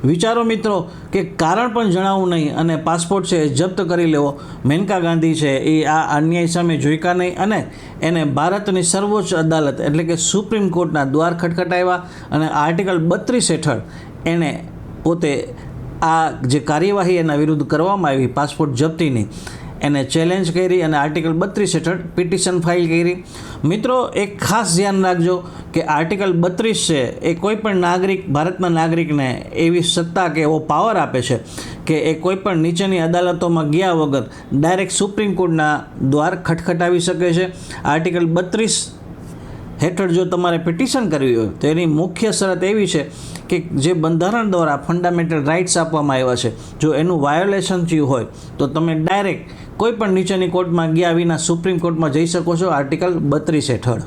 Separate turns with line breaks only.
વિચારો મિત્રો કે કારણ પણ જણાવવું નહીં અને પાસપોર્ટ છે એ જપ્ત કરી લેવો। મેનકા ગાંધી છે એ આ અન્યાય સામે ઝૂક્યા નહીં અને એને ભારતની સર્વોચ્ચ અદાલત એટલે કે સુપ્રીમ કોર્ટના દ્વાર ખટખટાવ્યા અને આર્ટિકલ 32 હેઠળ એણે પોતે આ જે કાર્યવાહી એના વિરુદ્ધ કરવામાં આવી પાસપોર્ટ જપ્તીની એને ચેલેન્જ કરી અને આર્ટિકલ 32 હેઠળ પિટિશન ફાઇલ કરી। મિત્રો એક ખાસ ધ્યાન રાખજો કે આર્ટિકલ 32 છે એ કોઈ પણ નાગરિક ભારતના નાગરિકને એવી સત્તા કે એવો પાવર આપે છે કે એ કોઈ પણ નીચેની અદાલતોમાં ગયા વગર ડાયરેક્ટ સુપ્રીમ કોર્ટના દ્વાર ખટખટાવી શકે છે। આર્ટિકલ 32 હેઠળ જો તમારે પિટિશન કરવી હોય તો એની મુખ્ય શરત એવી છે કે જે બંધારણ દ્વારા ફંડામેન્ટલ રાઇટ્સ આપવામાં આવ્યા છે જો એનું વાયોલેશન થયું હોય તો તમે ડાયરેક્ટ કોઈ પણ નીચેની કોર્ટમાં ગયા વિના સુપ્રીમ કોર્ટમાં જઈ શકો છો આર્ટિકલ 32 હેઠળ।